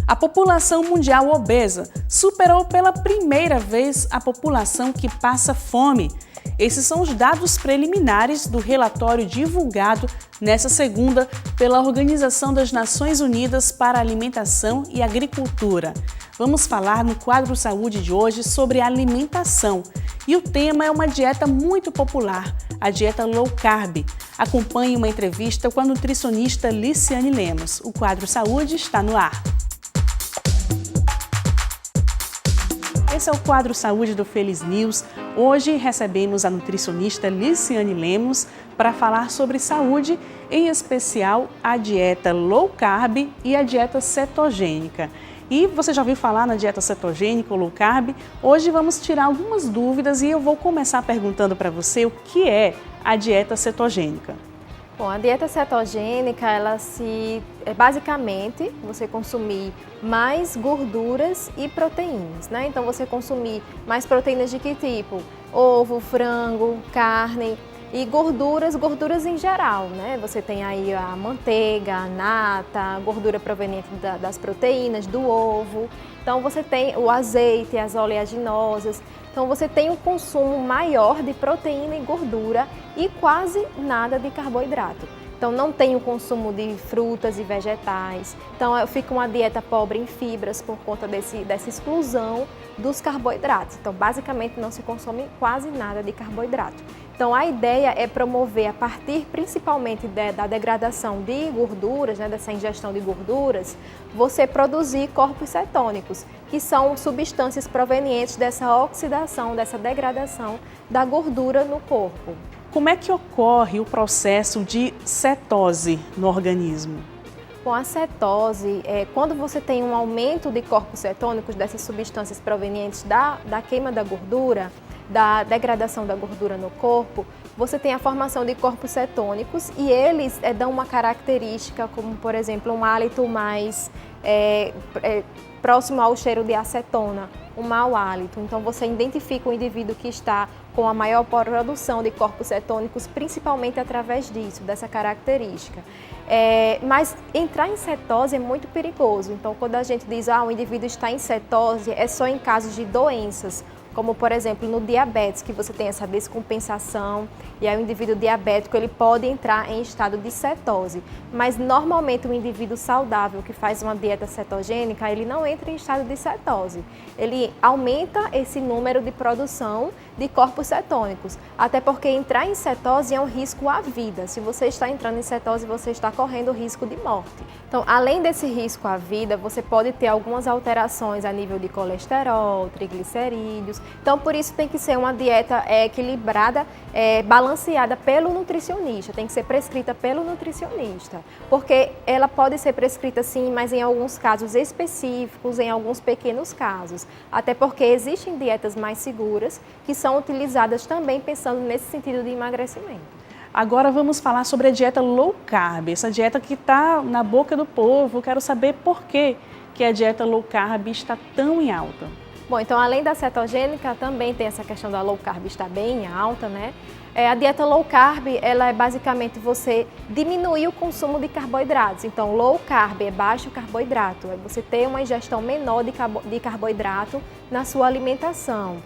A população mundial obesa superou pela primeira vez a população que passa fome. Esses são os dados preliminares do relatório divulgado nesta segunda pela Organização das Nações Unidas para a Alimentação e Agricultura. Vamos falar no quadro Saúde de hoje sobre alimentação. E o tema é uma dieta muito popular, a dieta low carb. Acompanhe uma entrevista com a nutricionista Liciane Lemos. O quadro Saúde está no ar. Esse é o quadro Saúde do Feliz News. Hoje recebemos a nutricionista Liciane Lemos para falar sobre saúde, em especial a dieta low carb e a dieta cetogênica. E você já ouviu falar na dieta cetogênica ou low carb? Hoje vamos tirar algumas dúvidas e eu vou começar perguntando para você o que é a dieta cetogênica. Bom, a dieta cetogênica, basicamente você consumir mais gorduras e proteínas, né? Então você consumir mais proteínas de que tipo? Ovo, frango, carne e gorduras em geral, né? Você tem aí a manteiga, a nata, a gordura proveniente das proteínas, do ovo. Então você tem o azeite, as oleaginosas. Então você tem um consumo maior de proteína e gordura e quase nada de carboidrato. Então não tem o consumo de frutas e vegetais. Então fica uma dieta pobre em fibras por conta dessa exclusão dos carboidratos. Então basicamente não se consome quase nada de carboidrato. Então a ideia é promover, a partir principalmente da degradação de gorduras, né, dessa ingestão de gorduras, você produzir corpos cetônicos, que são substâncias provenientes dessa oxidação, dessa degradação da gordura no corpo. Como é que ocorre o processo de cetose no organismo? Bom, a cetose é quando você tem um aumento de corpos cetônicos, dessas substâncias provenientes da queima da gordura, da degradação da gordura no corpo, você tem a formação de corpos cetônicos e eles dão uma característica como, por exemplo, um hálito mais próximo ao cheiro de acetona, um mau hálito. Então você identifica o indivíduo que está com a maior produção de corpos cetônicos, principalmente através disso, dessa característica. Mas entrar em cetose é muito perigoso. Então quando a gente diz o indivíduo está em cetose, é só em casos de doenças, como por exemplo no diabetes, que você tem essa descompensação e aí o indivíduo diabético ele pode entrar em estado de cetose. Mas normalmente o indivíduo saudável que faz uma dieta cetogênica, ele não entra em estado de cetose. Ele aumenta esse número de produção de corpos cetônicos, até porque entrar em cetose é um risco à vida. Se você está entrando em cetose, você está correndo risco de morte. Então, além desse risco à vida, você pode ter algumas alterações a nível de colesterol, triglicerídeos. Então, por isso tem que ser uma dieta equilibrada, balanceada pelo nutricionista, tem que ser prescrita pelo nutricionista, porque ela pode ser prescrita sim, mas em alguns casos específicos, em alguns pequenos casos, até porque existem dietas mais seguras que são utilizadas também pensando nesse sentido de emagrecimento. Agora vamos falar sobre a dieta low carb, essa dieta que está na boca do povo. Quero saber por que a dieta low carb está tão em alta. Bom, então além da cetogênica, também tem essa questão da low carb estar bem alta, né? A dieta low carb, ela é basicamente você diminuir o consumo de carboidratos. Então, low carb é baixo carboidrato, é você ter uma ingestão menor de carboidrato na sua alimentação.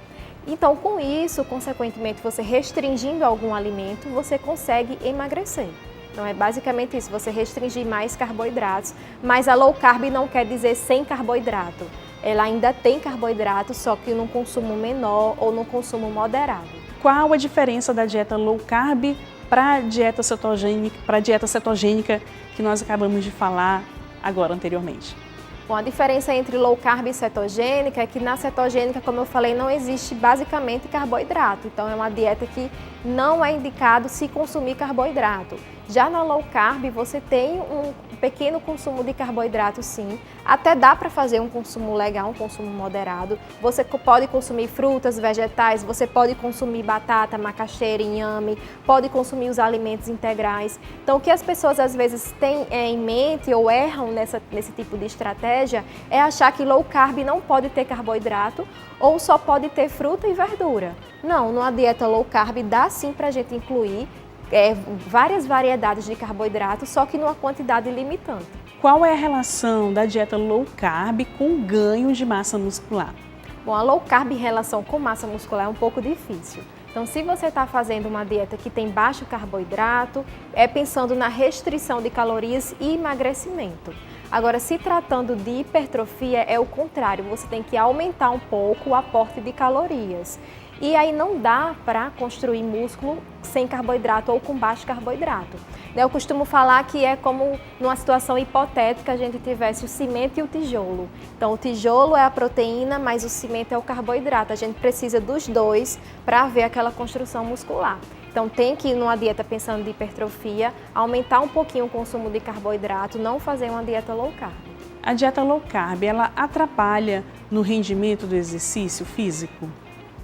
Então, com isso, consequentemente, você restringindo algum alimento, você consegue emagrecer. Então, é basicamente isso, você restringir mais carboidratos, mas a low carb não quer dizer sem carboidrato. Ela ainda tem carboidrato, só que num consumo menor ou num consumo moderado. Qual a diferença da dieta low carb para a dieta cetogênica que nós acabamos de falar agora anteriormente? Bom, a diferença entre low carb e cetogênica é que na cetogênica, como eu falei, não existe basicamente carboidrato. Então é uma dieta que não é indicado se consumir carboidrato. Já na low carb você tem um pequeno consumo de carboidrato sim, até dá para fazer um consumo legal, um consumo moderado. Você pode consumir frutas, vegetais, você pode consumir batata, macaxeira, inhame, pode consumir os alimentos integrais. Então o que as pessoas às vezes têm em mente ou erram nesse tipo de estratégia é achar que low carb não pode ter carboidrato ou só pode ter fruta e verdura. Não, numa dieta low carb dá sim para a gente incluir várias variedades de carboidrato, só que numa quantidade limitante. Qual é a relação da dieta low carb com o ganho de massa muscular? Bom, a low carb em relação com massa muscular é um pouco difícil. Então, se você está fazendo uma dieta que tem baixo carboidrato, é pensando na restrição de calorias e emagrecimento. Agora, se tratando de hipertrofia, é o contrário, você tem que aumentar um pouco o aporte de calorias. E aí não dá para construir músculo sem carboidrato ou com baixo carboidrato. Eu costumo falar que é como numa situação hipotética a gente tivesse o cimento e o tijolo. Então o tijolo é a proteína, mas o cimento é o carboidrato. A gente precisa dos dois para haver aquela construção muscular. Então tem que ir numa dieta pensando de hipertrofia, aumentar um pouquinho o consumo de carboidrato, não fazer uma dieta low carb. A dieta low carb, ela atrapalha no rendimento do exercício físico?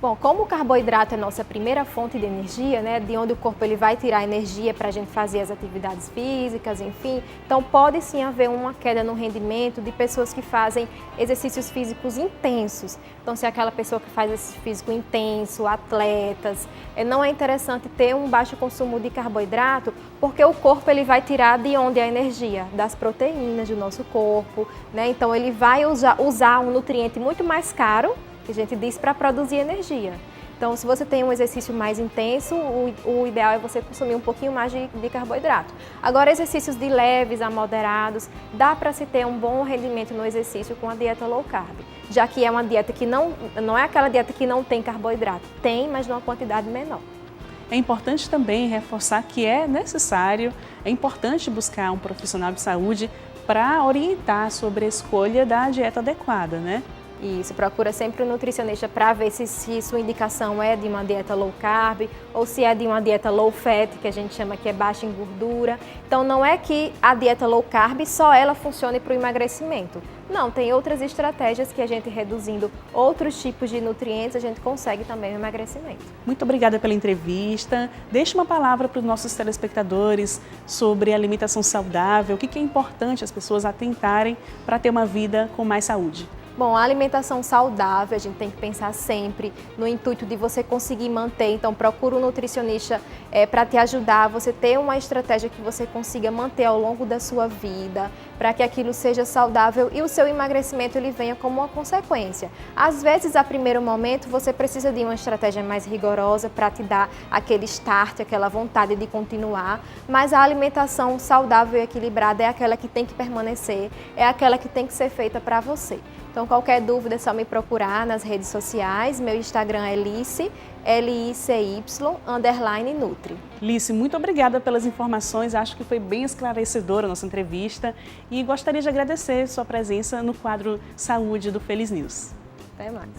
Bom, como o carboidrato é nossa primeira fonte de energia, né, de onde o corpo ele vai tirar energia para a gente fazer as atividades físicas, enfim, então pode sim haver uma queda no rendimento de pessoas que fazem exercícios físicos intensos. Então, se é aquela pessoa que faz esse físico intenso, atletas, não é interessante ter um baixo consumo de carboidrato, porque o corpo ele vai tirar de onde a energia? Das proteínas do nosso corpo, né? Então ele vai usar um nutriente muito mais caro, que a gente diz, para produzir energia. Então, se você tem um exercício mais intenso, o ideal é você consumir um pouquinho mais de carboidrato. Agora, exercícios de leves a moderados, dá para se ter um bom rendimento no exercício com a dieta low carb, já que é uma dieta que não é aquela dieta que não tem carboidrato, tem, mas numa quantidade menor. É importante também reforçar que é importante buscar um profissional de saúde para orientar sobre a escolha da dieta adequada, né? Isso, procura sempre um nutricionista para ver se sua indicação é de uma dieta low carb ou se é de uma dieta low fat, que a gente chama que é baixa em gordura. Então não é que a dieta low carb só ela funcione para o emagrecimento. Não, tem outras estratégias que a gente reduzindo outros tipos de nutrientes, a gente consegue também o emagrecimento. Muito obrigada pela entrevista. Deixe uma palavra para os nossos telespectadores sobre alimentação saudável, o que é importante as pessoas atentarem para ter uma vida com mais saúde. Bom, a alimentação saudável, a gente tem que pensar sempre no intuito de você conseguir manter, então procura um nutricionista para te ajudar, você ter uma estratégia que você consiga manter ao longo da sua vida, para que aquilo seja saudável e o seu emagrecimento ele venha como uma consequência. Às vezes, a primeiro momento, você precisa de uma estratégia mais rigorosa para te dar aquele start, aquela vontade de continuar, mas a alimentação saudável e equilibrada é aquela que tem que permanecer, é aquela que tem que ser feita para você. Então, qualquer dúvida é só me procurar nas redes sociais. Meu Instagram é Licy, LICY_Nutri. Licy, muito obrigada pelas informações. Acho que foi bem esclarecedora a nossa entrevista e gostaria de agradecer sua presença no quadro Saúde do Feliz News. Até mais.